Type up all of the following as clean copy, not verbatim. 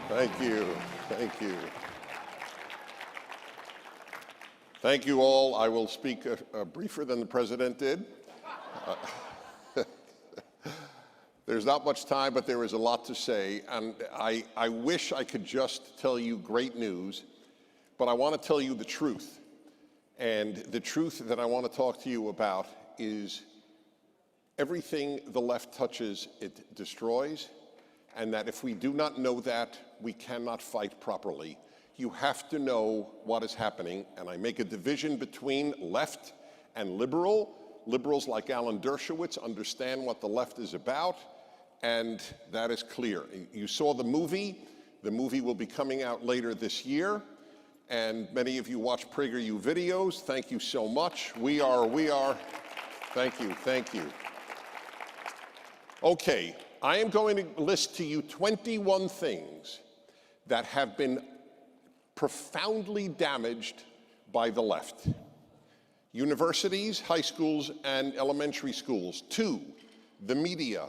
Thank you. Thank you. Thank you all. I will speak briefer than the president did. There's not much time, but there is a lot to say. And I wish I could just tell you great news, but I want to tell you the truth. And the truth that I want to talk to you about is everything the left touches, it destroys. And that if we do not know that, we cannot fight properly. You have to know what is happening. And I make a division between left and liberal. Liberals like Alan Dershowitz understand what the left is about, and that is clear. You saw the movie. The movie will be coming out later this year. And many of you watch PragerU videos. Thank you so much. We are. Thank you, thank you. Okay, I am going to list to you 21 things that have been profoundly damaged by the left. Universities, high schools, and elementary schools. 2, the media.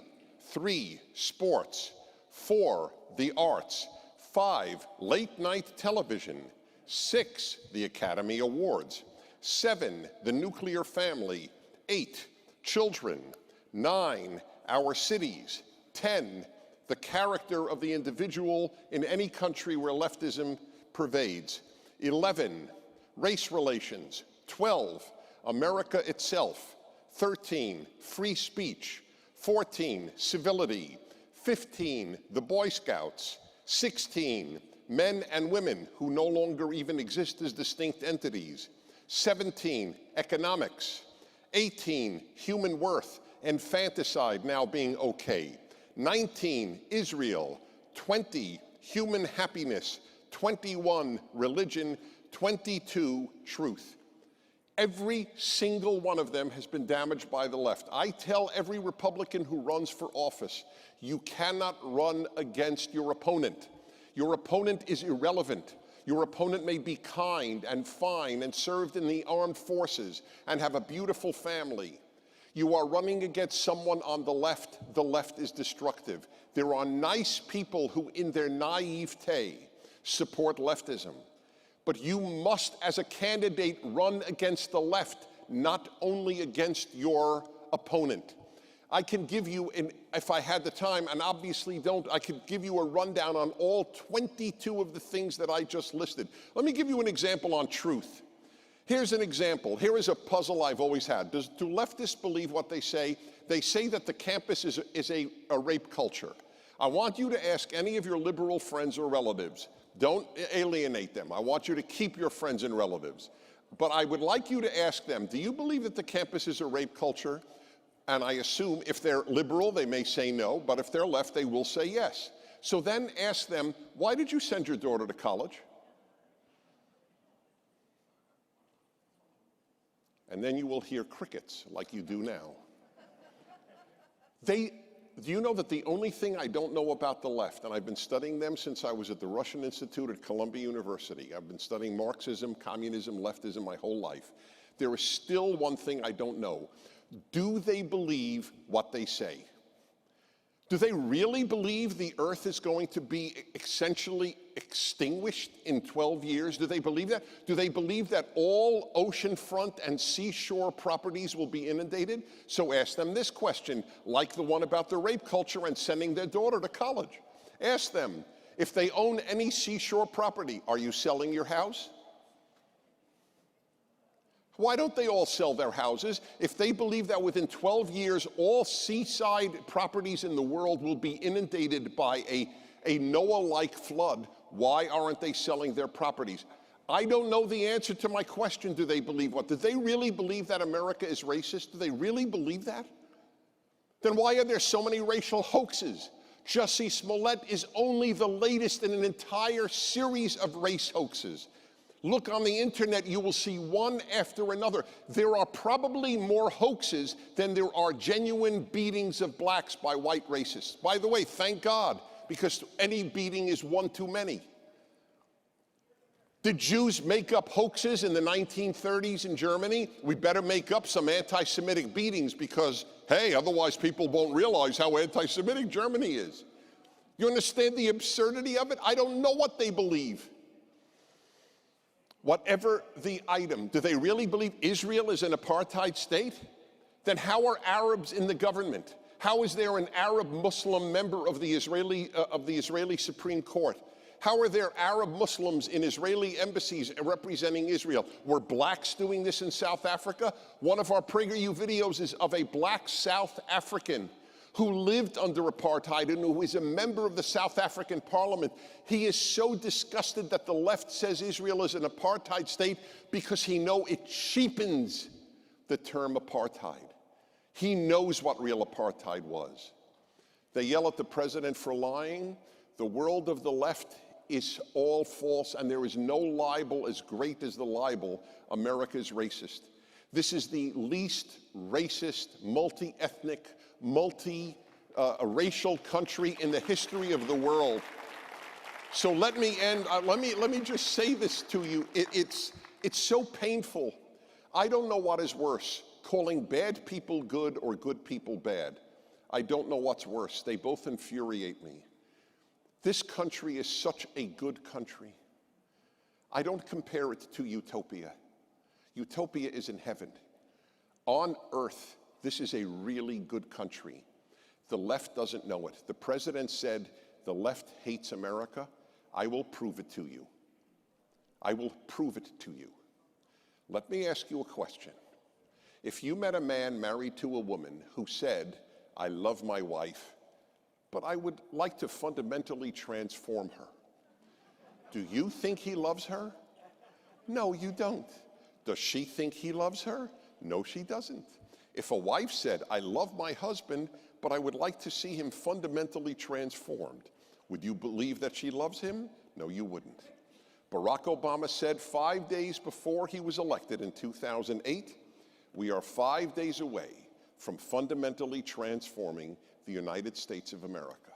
3, sports. 4, the arts. 5, late-night television. 6, the Academy Awards. 7, the nuclear family. 8, children. 9, our cities. 10, the character of the individual in any country where leftism pervades. 11, race relations. 12, America itself. 13, free speech. 14, civility. 15, the Boy Scouts. 16, men and women who no longer even exist as distinct entities. 17, economics. 18, human worth, infanticide now being okay. 19, Israel. 20, human happiness. 21, religion. 22, truth. Every single one of them has been damaged by the left. I tell every Republican who runs for office, you cannot run against your opponent. Your opponent is irrelevant. Your opponent may be kind and fine and served in the armed forces and have a beautiful family. You are running against someone on the left. The left is destructive. There are nice people who, in their naivete, support leftism. But you must, as a candidate, run against the left, not only against your opponent. I can give you, if I had the time, and obviously don't, I could give you a rundown on all 22 of the things that I just listed. Let me give you an example on truth. Here's an example. Here is a puzzle I've always had. Do leftists believe what they say? They say that the campus is a rape culture. I want you to ask any of your liberal friends or relatives. Don't alienate them. I want you to keep your friends and relatives. But I would like you to ask them, do you believe that the campus is a rape culture? And I assume if they're liberal, they may say no, but if they're left, they will say yes. So then ask them, why did you send your daughter to college? And then you will hear crickets like you do now. Do you know that the only thing I don't know about the left, and I've been studying them since I was at the Russian Institute at Columbia University. I've been studying Marxism, communism, leftism my whole life. There is still one thing I don't know. Do they believe what they say? Do they really believe the Earth is going to be essentially extinguished in 12 years? Do they believe that? Do they believe that all oceanfront and seashore properties will be inundated? So ask them this question, like the one about the rape culture and sending their daughter to college. Ask them, if they own any seashore property, are you selling your house? Why don't they all sell their houses? If they believe that within 12 years, all seaside properties in the world will be inundated by a Noah-like flood, why aren't they selling their properties? I don't know the answer to my question, do they believe what? Do they really believe that America is racist? Do they really believe that? Then why are there so many racial hoaxes? Jussie Smollett is only the latest in an entire series of race hoaxes. Look on the internet, you will see one after another. There are probably more hoaxes than there are genuine beatings of blacks by white racists. By the way, thank God, because any beating is one too many. Did Jews make up hoaxes in the 1930s in Germany? We better make up some anti-Semitic beatings because, hey, otherwise people won't realize how anti-Semitic Germany is. You understand the absurdity of it? I don't know what they believe. Whatever the item, do they really believe Israel is an apartheid state? Then how are Arabs in the government? How is there an Arab Muslim member of the Israeli Supreme Court? How are there Arab Muslims in Israeli embassies representing Israel? Were blacks doing this in South Africa? One of our PragerU videos is of a black South African who lived under apartheid and who is a member of the South African parliament. He is so disgusted that the left says Israel is an apartheid state because he knows it cheapens the term apartheid. He knows what real apartheid was. They yell at the president for lying. The world of the left is all false, and there is no libel as great as the libel, America is racist. This is the least racist, multi-ethnic, multi-racial country in the history of the world. So let me end, let me just say this to you. It's so painful. I don't know what is worse, calling bad people good or good people bad. I don't know what's worse. They both infuriate me. This country is such a good country. I don't compare it to utopia. Utopia is in heaven. On earth, this is a really good country. The left doesn't know it. The president said, the left hates America. I will prove it to you. I will prove it to you. Let me ask you a question. If you met a man married to a woman who said, I love my wife, but I would like to fundamentally transform her, do you think he loves her? No, you don't. Does she think he loves her? No, she doesn't. If a wife said, I love my husband, but I would like to see him fundamentally transformed, would you believe that she loves him? No, you wouldn't. Barack Obama said 5 days before he was elected in 2008, we are 5 days away from fundamentally transforming the United States of America.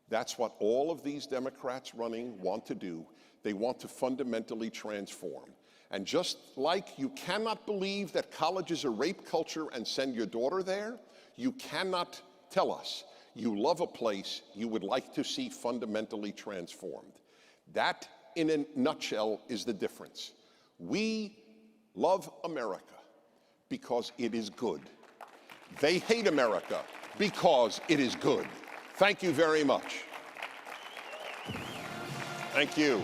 That's what all of these Democrats running want to do. They want to fundamentally transform. And just like you cannot believe that college is a rape culture and send your daughter there, you cannot tell us you love a place you would like to see fundamentally transformed. That, in a nutshell, is the difference. We love America because it is good. They hate America because it is good. Thank you very much. Thank you.